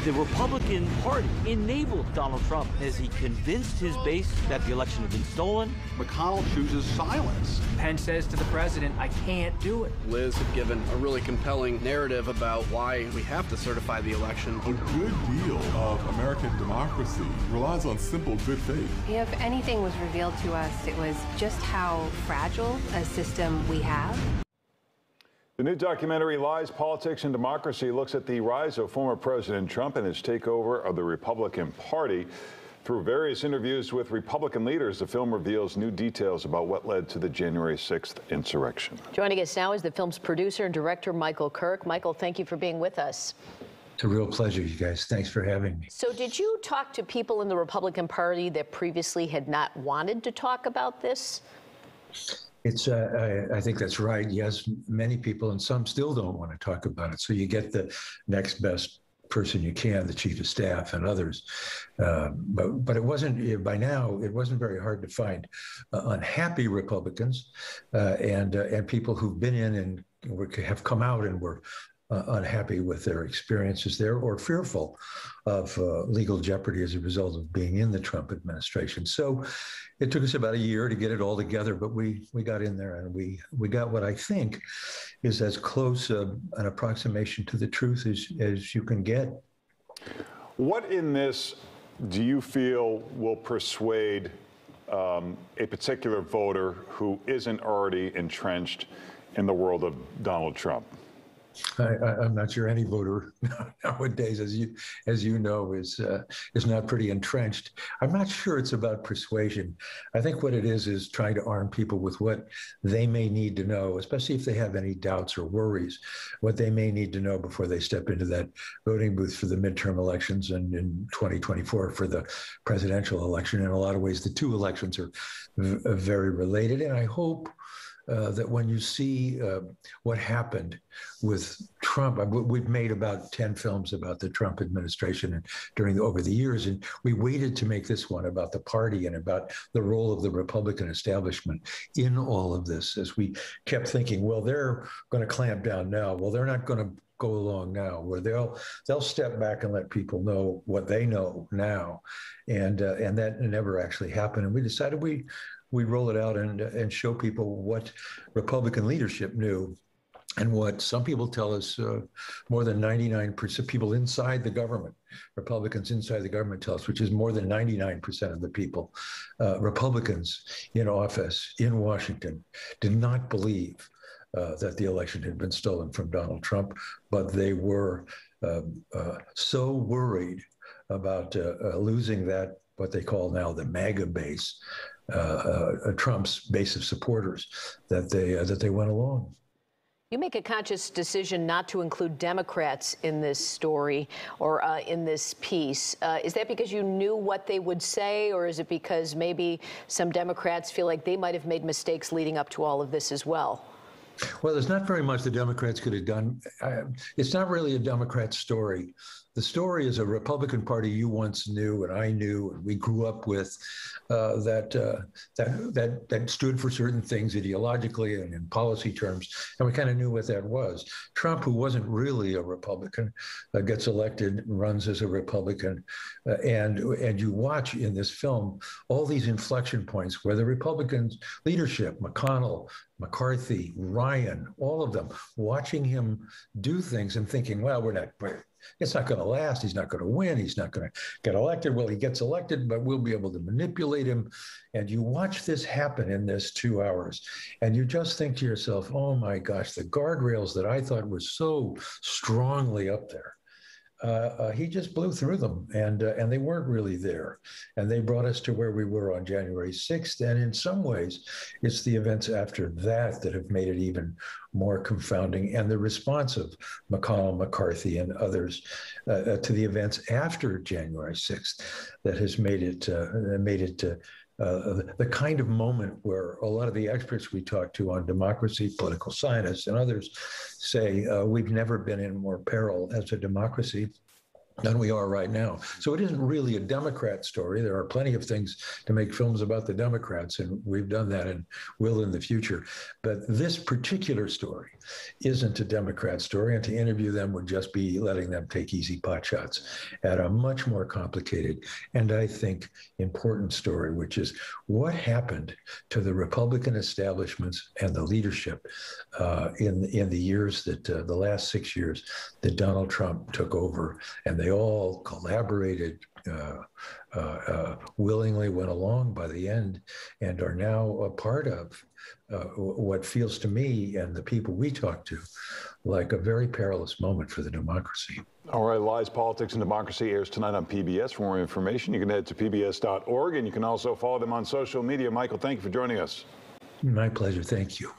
The Republican Party enabled Donald Trump as he convinced his base that the election had been stolen. McConnell chooses silence. Pence says to the president, I can't do it. Liz had given a really compelling narrative about why we have to certify the election. A good deal of American democracy relies on simple good faith. If anything was revealed to us, it was just how fragile a system we have. The new documentary, Lies, Politics, and Democracy, looks at the rise of former President Trump and his takeover of the Republican Party. Through various interviews with Republican leaders, the film reveals new details about what led to the January 6th insurrection. Joining us now is the film's producer and director, Michael Kirk. Michael, thank you for being with us. It's a real pleasure, you guys. Thanks for having me. So did you talk to people in the Republican Party that previously had not wanted to talk about this? I think that's right. Yes, many people, and some still don't want to talk about it. So you get the next best person you can, the chief of staff and others. But it wasn't, by now, it wasn't very hard to find unhappy Republicans and people who've been in and have come out and were unhappy with their experiences there or fearful of legal jeopardy as a result of being in the Trump administration. So it took us about a year to get it all together, but we got in there and we got what I think is as close an approximation to the truth as you can get. What in this do you feel will persuade a particular voter who isn't already entrenched in the world of Donald Trump? I'm not sure any voter nowadays, as you know, is not pretty entrenched. I'm not sure it's about persuasion. I think what it is trying to arm people with what they may need to know, especially if they have any doubts or worries, what they may need to know before they step into that voting booth for the midterm elections and in 2024 for the presidential election. In a lot of ways, the two elections are very related, and I hope that when you see what happened with Trump, we've made about 10 films about the Trump administration and over the years, and we waited to make this one about the party and about the role of the Republican establishment in all of this, as we kept thinking, well, they're going to clamp down now. Well, they're not going to go along now, where they'll step back and let people know what they know now, and that never actually happened. And we decided we roll it out and show people what Republican leadership knew and what some people tell us more than 99% people inside the government, Republicans inside the government tell us, which is more than 99% of the people, Republicans in office in Washington did not believe that the election had been stolen from Donald Trump, but they were so worried about losing that, what they call now the MAGA base, Trump's base of supporters, that they went along. You make a conscious decision not to include Democrats in this story or in this piece. Is that because you knew what they would say, or is it because maybe some Democrats feel like they might have made mistakes leading up to all of this as well? Well, there's not very much the Democrats could have done. It's not really a Democrat story. The story is a Republican Party you once knew and I knew and we grew up with that stood for certain things ideologically and in policy terms, and we kind of knew what that was. Trump, who wasn't really a Republican, gets elected, runs as a Republican, and you watch in this film all these inflection points where the Republicans' leadership, McConnell, McCarthy, Ryan, all of them, watching him do things and thinking, well, it's not going to last. He's not going to win. He's not going to get elected. Well, he gets elected, but we'll be able to manipulate him. And you watch this happen in this 2 hours, and you just think to yourself, oh my gosh, the guardrails that I thought were so strongly up there, he just blew through them, and they weren't really there. And they brought us to where we were on January 6th. And in some ways, it's the events after that that have made it even more confounding. And the response of McConnell, McCarthy, and others to the events after January 6th that has made it the kind of moment where a lot of the experts we talk to on democracy, political scientists and others say we've never been in more peril as a democracy than we are right now. So it isn't really a Democrat story. There are plenty of things to make films about the Democrats, and we've done that and will in the future. But this particular story isn't a Democrat story, and to interview them would just be letting them take easy pot shots at a much more complicated and, I think, important story, which is what happened to the Republican establishments and the leadership in the years that, the last 6 years that Donald Trump took over, and they all collaborated, willingly went along by the end, and are now a part of what feels to me and the people we talk to like a very perilous moment for the democracy. All right, Lies, Politics, and Democracy airs tonight on PBS. For more information, you can head to pbs.org, and you can also follow them on social media. Michael, thank you for joining us. My pleasure. Thank you.